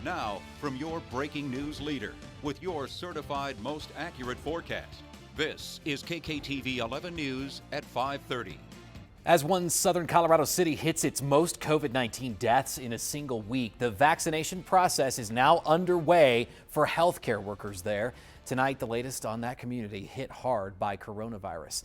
Now, from your breaking news leader, with your certified most accurate forecast, this is KKTV 11 News at 5:30. As one southern Colorado city hits its most COVID-19 deaths in a single week, the vaccination process is now underway for healthcare workers there. Tonight, the latest on that community hit hard by coronavirus.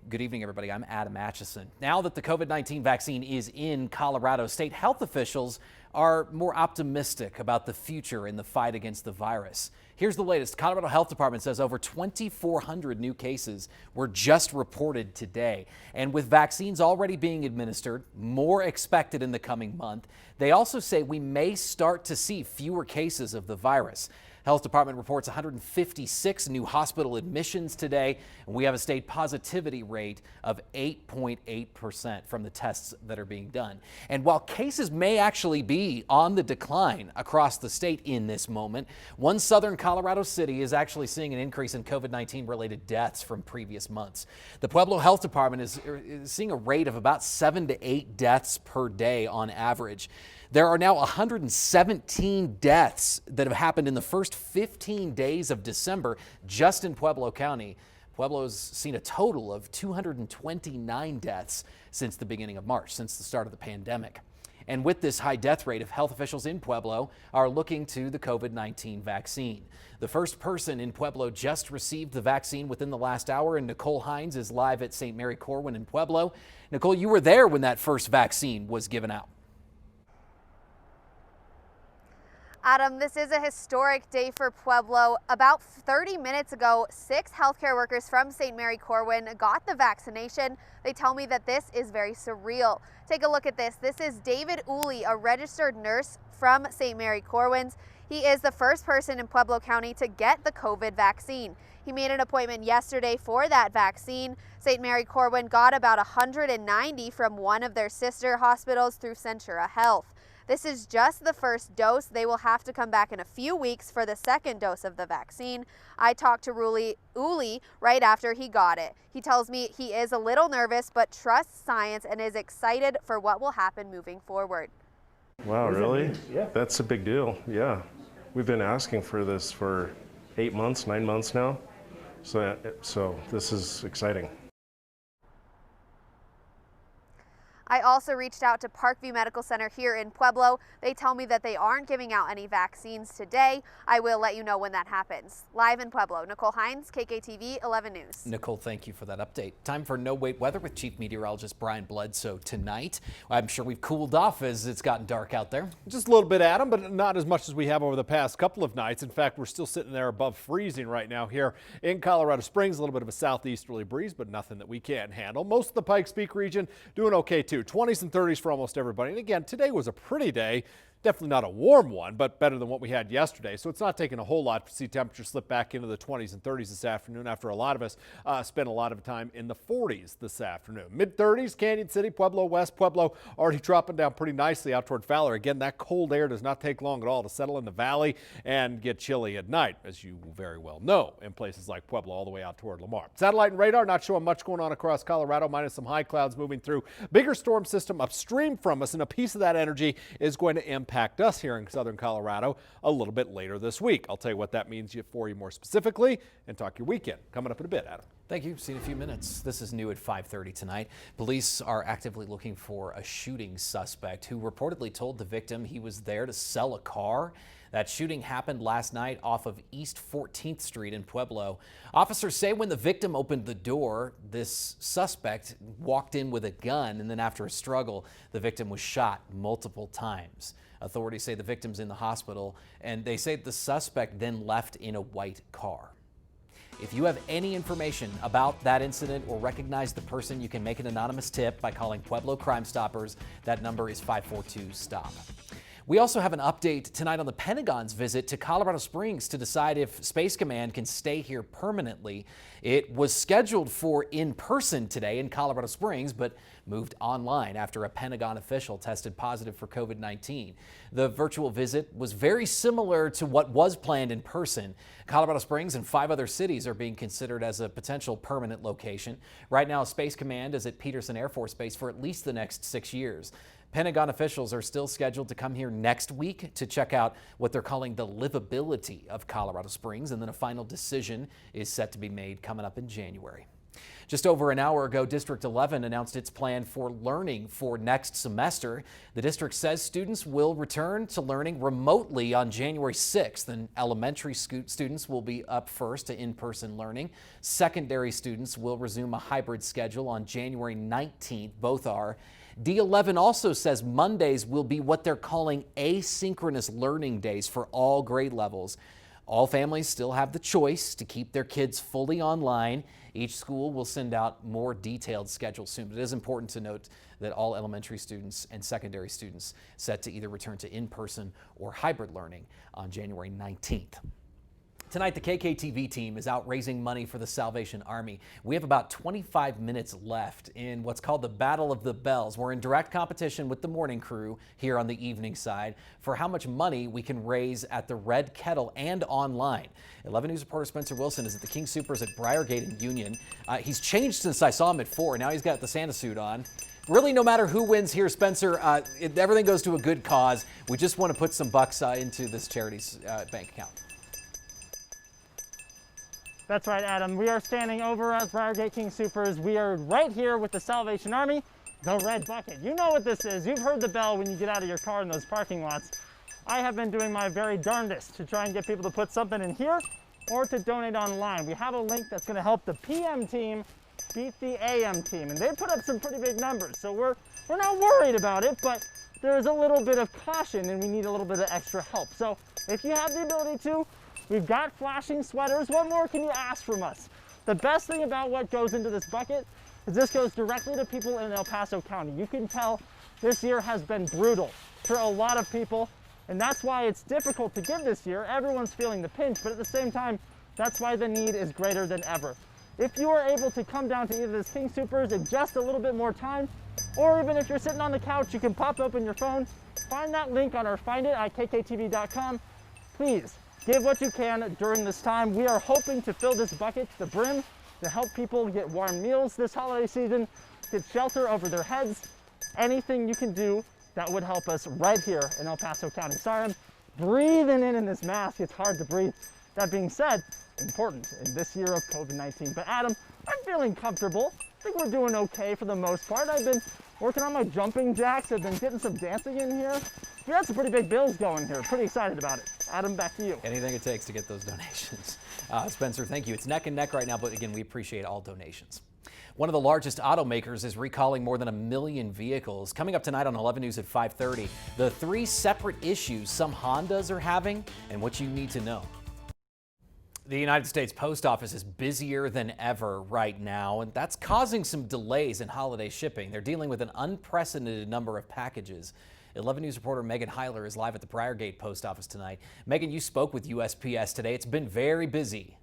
Good evening, everybody. I'm Adam Atchison. Now that the COVID-19 vaccine is in Colorado, state health officials are more optimistic about the future in the fight against the virus. Here's the latest. Colorado Health Department says over 2,400 new cases were just reported today. And with vaccines already being administered, more expected in the coming month, they also say we may start to see fewer cases of the virus. Health Department reports 156 new hospital admissions today, and we have a state positivity rate of 8.8% from the tests that are being done. And while cases may actually be on the decline across the state in this moment, one southern Colorado city is actually seeing an increase in COVID-19 related deaths from previous months. The Pueblo Health Department is seeing a rate of about 7 to 8 deaths per day on average. There are now 117 deaths that have happened in the first 15 days of December just in Pueblo County. Pueblo's seen a total of 229 deaths since the beginning of March, since the start of the pandemic. And with this high death rate, health officials in Pueblo are looking to the COVID-19 vaccine. The first person in Pueblo just received the vaccine within the last hour, and Nicole Hines is live at St. Mary Corwin in Pueblo. Nicole, you were there when that first vaccine was given out. Adam, this is a historic day for Pueblo. About 30 minutes ago, 6 healthcare workers from St. Mary Corwin got the vaccination. They tell me that this is very surreal. Take a look at this. This is David Uli, a registered nurse from St. Mary Corwin's. He is the first person in Pueblo County to get the COVID vaccine. He made an appointment yesterday for that vaccine. St. Mary Corwin got about 190 from one of their sister hospitals through Centura Health. This is just the first dose. They will have to come back in a few weeks for the second dose of the vaccine. I talked to Uli right after he got it. He tells me he is a little nervous, but trusts science and is excited for what will happen moving forward. Wow, really? Yeah. That's a big deal, yeah. We've been asking for this for 8 months, 9 months now. So this is exciting. I also reached out to Parkview Medical Center here in Pueblo. They tell me that they aren't giving out any vaccines today. I will let you know when that happens. Live in Pueblo, Nicole Hines, KKTV 11 News. Nicole, thank you for that update. Time for No Wait Weather with Chief Meteorologist Brian Bledsoe tonight. I'm sure we've cooled off as it's gotten dark out there. Just a little bit, Adam, but not as much as we have over the past couple of nights. In fact, we're still sitting there above freezing right now here in Colorado Springs. A little bit of a southeasterly breeze, but nothing that we can't handle. Most of the Pikes Peak region doing okay too. 20s and 30s for almost everybody. And again, today was a pretty day. Definitely not a warm one, but better than what we had yesterday. So it's not taking a whole lot to see temperatures slip back into the 20s and 30s this afternoon after a lot of us spent a lot of time in the 40s this afternoon. Mid-30s, Canyon City, Pueblo, West Pueblo already dropping down pretty nicely out toward Fowler. Again, that cold air does not take long at all to settle in the valley and get chilly at night, as you very well know, in places like Pueblo all the way out toward Lamar. Satellite and radar not showing much going on across Colorado, minus some high clouds moving through. Bigger storm system upstream from us, and a piece of that energy is going to impact us here in southern Colorado a little bit later this week. I'll tell you what that means for you more specifically and talk your weekend coming up in a bit, Adam. Thank you. See you in a few minutes. This is new at 5:30 tonight. Police are actively looking for a shooting suspect who reportedly told the victim he was there to sell a car. That shooting happened last night off of East 14th Street in Pueblo. Officers say when the victim opened the door, this suspect walked in with a gun, and then after a struggle, the victim was shot multiple times. Authorities say the victim's in the hospital, and they say the suspect then left in a white car. If you have any information about that incident or recognize the person, you can make an anonymous tip by calling Pueblo Crime Stoppers. That number is 542-STOP. We also have an update tonight on the Pentagon's visit to Colorado Springs to decide if Space Command can stay here permanently. It was scheduled for in person today in Colorado Springs, but moved online after a Pentagon official tested positive for COVID-19. The virtual visit was very similar to what was planned in person. Colorado Springs and 5 other cities are being considered as a potential permanent location. Right now, Space Command is at Peterson Air Force Base for at least the next 6 years. Pentagon officials are still scheduled to come here next week to check out what they're calling the livability of Colorado Springs, and then a final decision is set to be made coming up in January. Just over an hour ago, District 11 announced its plan for learning for next semester. The district says students will return to learning remotely on January 6th, and elementary students will be up first to in-person learning. Secondary students will resume a hybrid schedule on January 19th. Both are. D11 also says Mondays will be what they're calling asynchronous learning days for all grade levels. All families still have the choice to keep their kids fully online. Each school will send out more detailed schedules soon. But it is important to note that all elementary students and secondary students set to either return to in-person or hybrid learning on January 19th. Tonight, the KKTV team is out raising money for the Salvation Army. We have about 25 minutes left in what's called the Battle of the Bells. We're in direct competition with the morning crew here on the evening side for how much money we can raise at the Red Kettle and online. 11 News reporter Spencer Wilson is at the King Soopers at Briargate and Union. He's changed since I saw him at 4. Now he's got the Santa suit on. Really, no matter who wins here, Spencer, everything goes to a good cause. We just want to put some bucks into this charity's bank account. That's right, Adam. We are standing over at Briargate King Soopers. We are right here with the Salvation Army, the Red Bucket. You know what this is. You've heard the bell when you get out of your car in those parking lots. I have been doing my very darndest to try and get people to put something in here or to donate online. We have a link that's going to help the PM team beat the AM team, and they put up some pretty big numbers. So we're not worried about it, but there's a little bit of caution and we need a little bit of extra help. So if you have the ability to, we've got flashing sweaters. What more can you ask from us? The best thing about what goes into this bucket is this goes directly to people in El Paso County. You can tell this year has been brutal for a lot of people, and that's why it's difficult to give this year. Everyone's feeling the pinch, but at the same time, that's why the need is greater than ever. If you are able to come down to either this King Soopers in just a little bit more time, or even if you're sitting on the couch, you can pop open your phone, find that link on our Find It at KKTV.com. Please, give what you can during this time. We are hoping to fill this bucket to the brim to help people get warm meals this holiday season, get shelter over their heads. Anything you can do that would help us right here in El Paso County. Sorry, I'm breathing in this mask. It's hard to breathe. That being said, important in this year of COVID-19. But Adam, I'm feeling comfortable. I think we're doing okay for the most part. I've been working on my jumping jacks. I've been getting some dancing in here. We had some pretty big bills going here. Pretty excited about it. Adam, back to you. Anything it takes to get those donations. Spencer, thank you. It's neck and neck right now, but again, we appreciate all donations. One of the largest automakers is recalling more than 1 million vehicles. Coming up tonight on 11 News at 5:30, the 3 separate issues some Hondas are having and what you need to know. The United States Post Office is busier than ever right now, and that's causing some delays in holiday shipping. They're dealing with an unprecedented number of packages. 11 News reporter Megan Heiler is live at the Briargate Post Office tonight. Megan, you spoke with USPS today. It's been very busy.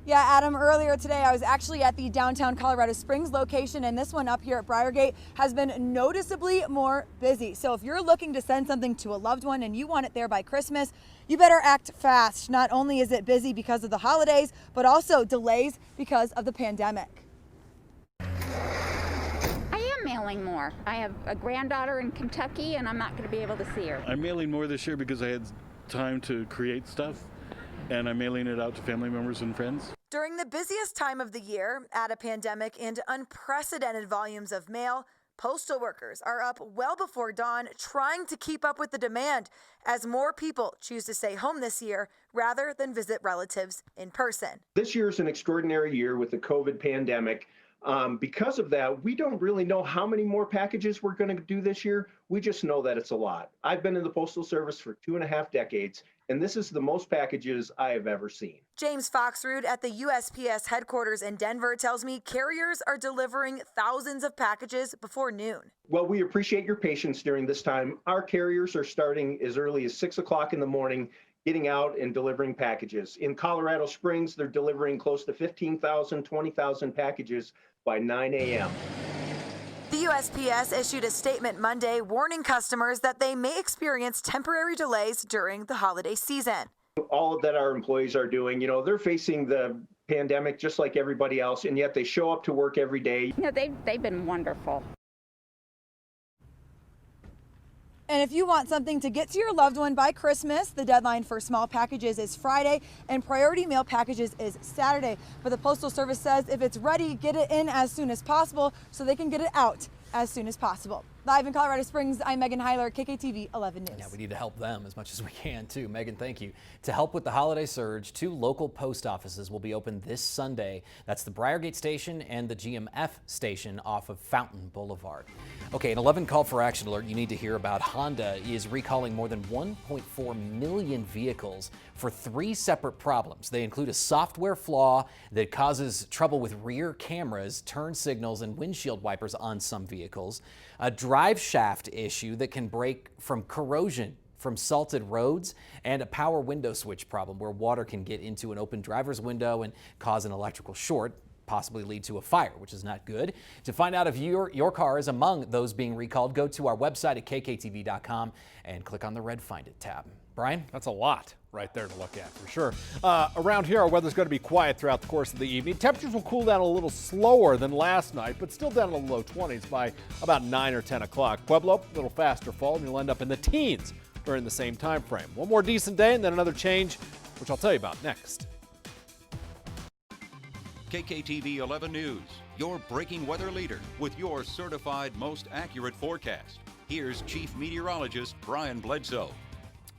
Yeah, Adam, earlier today I was actually at the downtown Colorado Springs location, and this one up here at Briargate has been noticeably more busy. So if you're looking to send something to a loved one and you want it there by Christmas, you better act fast. Not only is it busy because of the holidays, but also delays because of the pandemic. I am mailing more. I have a granddaughter in Kentucky and I'm not going to be able to see her. I'm mailing more this year because I had time to create stuff, and I'm mailing it out to family members and friends. During the busiest time of the year, at a pandemic and unprecedented volumes of mail, postal workers are up well before dawn trying to keep up with the demand as more people choose to stay home this year rather than visit relatives in person. This year is an extraordinary year with the COVID pandemic. Because of that, we don't really know how many more packages we're going to do this year. We just know that it's a lot. I've been in the Postal Service for 2.5 decades, and this is the most packages I have ever seen. James Foxrood at the USPS headquarters in Denver tells me carriers are delivering thousands of packages before noon. Well, we appreciate your patience during this time. Our carriers are starting as early as 6 o'clock in the morning, getting out and delivering packages. In Colorado Springs, they're delivering close to 15,000, 20,000 packages by 9 a.m. The USPS issued a statement Monday warning customers that they may experience temporary delays during the holiday season. All that our employees are doing, they're facing the pandemic just like everybody else, and yet they show up to work every day. They've been wonderful. And if you want something to get to your loved one by Christmas, the deadline for small packages is Friday and priority mail packages is Saturday. But the Postal Service says if it's ready, get it in as soon as possible so they can get it out as soon as possible. Live in Colorado Springs, I'm Megan Heiler, KKTV 11 News. Yeah, we need to help them as much as we can too. Megan, thank you. To help with the holiday surge, 2 local post offices will be open this Sunday. That's the Briargate station and the GMF station off of Fountain Boulevard. Okay, an 11 call for action alert you need to hear about. Honda is recalling more than 1.4 million vehicles for 3 separate problems. They include a software flaw that causes trouble with rear cameras, turn signals, and windshield wipers on some vehicles, a drive shaft issue that can break from corrosion from salted roads, and a power window switch problem where water can get into an open driver's window and cause an electrical short, possibly lead to a fire, which is not good. To find out if your car is among those being recalled, go to our website at kktv.com and click on the red Find It tab. Brian? That's a lot right there to look at for sure. Around here, our weather's going to be quiet throughout the course of the evening. Temperatures will cool down a little slower than last night, but still down in the low 20s by about 9 or 10 o'clock. Pueblo, a little faster fall, and you'll end up in the teens during the same time frame. One more decent day and then another change, which I'll tell you about next. KKTV 11 News, your breaking weather leader with your certified most accurate forecast. Here's Chief Meteorologist Brian Bledsoe.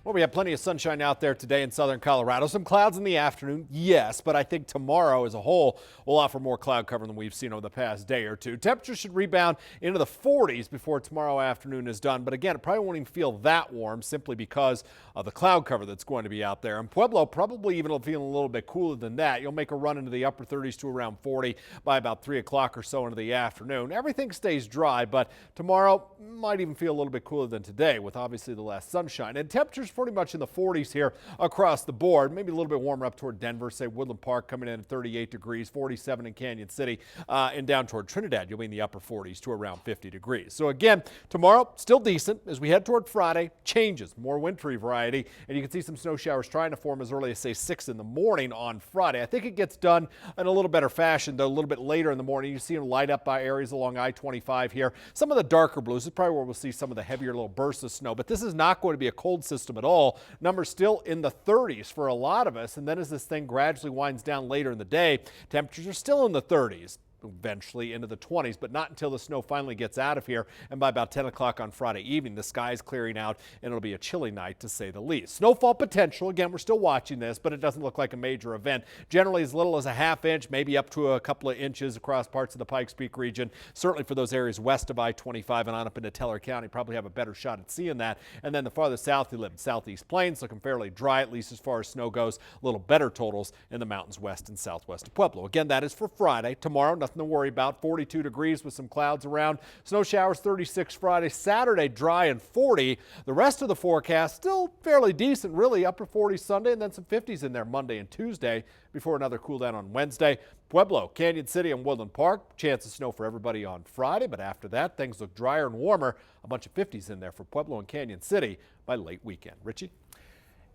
Well, we have plenty of sunshine out there today in southern Colorado. Some clouds in the afternoon, yes, but I think tomorrow as a whole will offer more cloud cover than we've seen over the past day or two. Temperatures should rebound into the 40s before tomorrow afternoon is done. But again, it probably won't even feel that warm simply because of the cloud cover that's going to be out there. And Pueblo probably even feeling a little bit cooler than that. You'll make a run into the upper 30s to around 40 by about 3 o'clock or so into the afternoon. Everything stays dry, but tomorrow might even feel a little bit cooler than today with obviously the last sunshine. And temperatures pretty much in the 40s here across the board. Maybe a little bit warmer up toward Denver, say Woodland Park coming in at 38 degrees, 47 in Canyon City, and down toward Trinidad, you'll be in the upper 40s to around 50 degrees. So again, tomorrow still decent. As we head toward Friday, changes, more wintry variety, and you can see some snow showers trying to form as early as say 6 in the morning on Friday. I think it gets done in a little better fashion, though, a little bit later in the morning. You see them light up by areas along I-25 here. Some of the darker blues is probably where we'll see some of the heavier little bursts of snow, but this is not going to be a cold system at all. Numbers still in the 30s for a lot of us, and then as this thing gradually winds down later in the day, temperatures are still in the 30s. Eventually into the 20s, but not until the snow finally gets out of here. And by about 10 o'clock on Friday evening, the sky is clearing out and it'll be a chilly night to say the least. Snowfall potential, again, we're still watching this, but it doesn't look like a major event. Generally as little as a ½ inch, maybe up to a couple of inches across parts of the Pikes Peak region. Certainly for those areas west of I-25 and on up into Teller County, probably have a better shot at seeing that. And then the farther south you live in Southeast Plains, looking fairly dry, at least as far as snow goes. A little better totals in the mountains west and southwest of Pueblo. Again, that is for Friday. Tomorrow, nothing to worry about. 42 degrees with some clouds around. Snow showers 36 Friday. Saturday, dry and 40. The rest of the forecast still fairly decent, really. Upper 40s Sunday and then some 50s in there Monday and Tuesday before another cool down on Wednesday. Pueblo, Canyon City, and Woodland Park. Chance of snow for everybody on Friday, but after that, things look drier and warmer. A bunch of 50s in there for Pueblo and Canyon City by late weekend. Richie?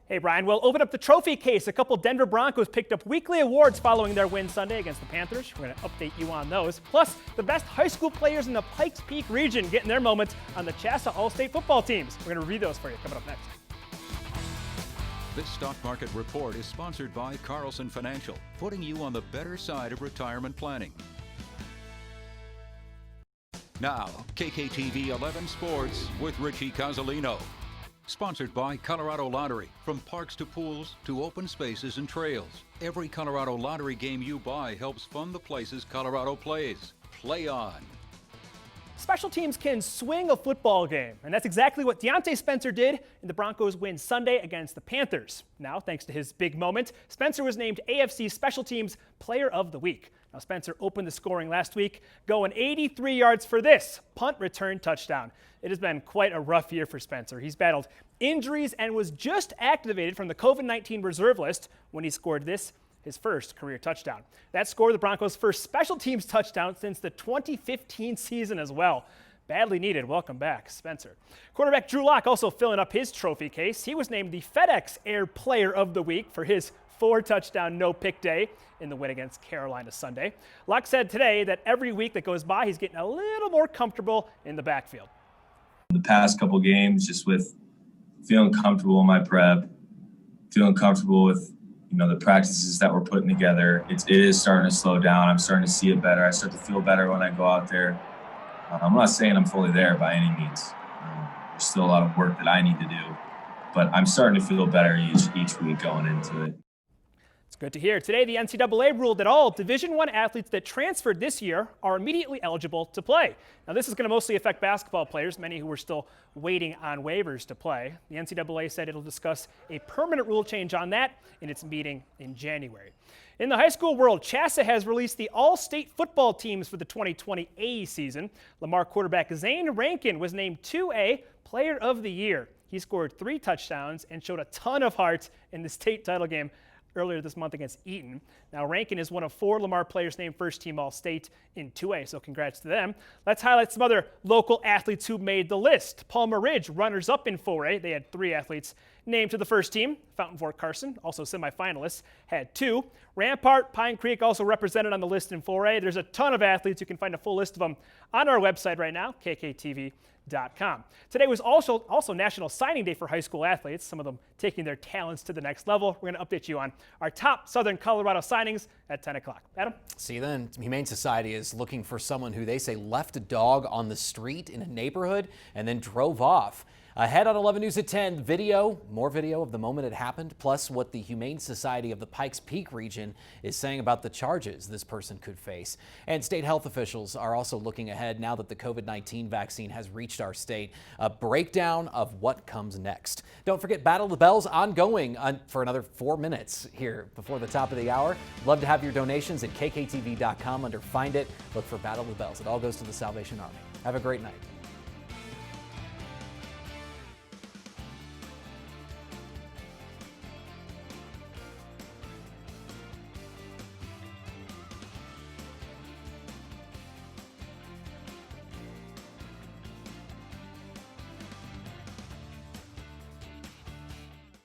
Hey, Brian, we'll open up the trophy case. A couple Denver Broncos picked up weekly awards following their win Sunday against the Panthers. We're going to update you on those. Plus, the best high school players in the Pikes Peak region getting their moments on the Chassa All-State football teams. We're going to read those for you coming up next. This stock market report is sponsored by Carlson Financial, putting you on the better side of retirement planning. Now, KKTV 11 Sports with Richie Casalino. Sponsored by Colorado Lottery. From parks to pools to open spaces and trails, every Colorado Lottery game you buy helps fund the places Colorado plays. Play on. Special teams can swing a football game, and that's exactly what Deontay Spencer did in the Broncos' win Sunday against the Panthers. Now, thanks to his big moment, Spencer was named AFC Special Teams Player of the Week. Now, Spencer opened the scoring last week, going 83 yards for this punt return touchdown. It has been quite a rough year for Spencer. He's battled injuries and was just activated from the COVID-19 reserve list when he scored this, his first career touchdown. That scored the Broncos' first special teams touchdown since the 2015 season as well. Badly needed. Welcome back, Spencer. Quarterback Drew Lock also filling up his trophy case. He was named the FedEx Air Player of the Week for his 4-touchdown, no-pick day in the win against Carolina Sunday. Lock said today that every week that goes by, he's getting a little more comfortable in the backfield. The past couple games, just with feeling comfortable in my prep, feeling comfortable with the practices that we're putting together, it is starting to slow down. I'm starting to see it better. I start to feel better when I go out there. I'm not saying I'm fully there by any means. There's still a lot of work that I need to do, but I'm starting to feel better each week going into it. It's good to hear. Today, the NCAA ruled that all Division I athletes that transferred this year are immediately eligible to play. Now, this is going to mostly affect basketball players, many who are still waiting on waivers to play. The NCAA said it'll discuss a permanent rule change on that in its meeting in January. In the high school world, CHSAA has released the all-state football teams for the 2020 A season. Lamar quarterback Zane Rankin was named 2A Player of the Year. He scored 3 touchdowns and showed a ton of heart in the state title game earlier this month against Eaton. Now, Rankin is one of 4 Lamar players named first-team All-State in 2A, so congrats to them. Let's highlight some other local athletes who made the list. Palmer Ridge, runners-up in 4A. They had 3 athletes named to the first team. Fountain Fort Carson, also semifinalists, had 2. Rampart, Pine Creek also represented on the list in 4A. There's a ton of athletes. You can find a full list of them on our website right now, KKTV.com. Today was also National Signing Day for high school athletes, some of them taking their talents to the next level. We're going to update you on our top Southern Colorado signings at 10 o'clock. Adam? See you then. Humane Society is looking for someone who they say left a dog on the street in a neighborhood and then drove off. Ahead on 11 News at 10, more video of the moment it happened, plus what the Humane Society of the Pikes Peak region is saying about the charges this person could face. And state health officials are also looking ahead now that the COVID-19 vaccine has reached our state. A breakdown of what comes next. Don't forget Battle of the Bells ongoing for another 4 minutes here before the top of the hour. Love to have your donations at KKTV.com under Find It. Look for Battle of the Bells. It all goes to the Salvation Army. Have a great night.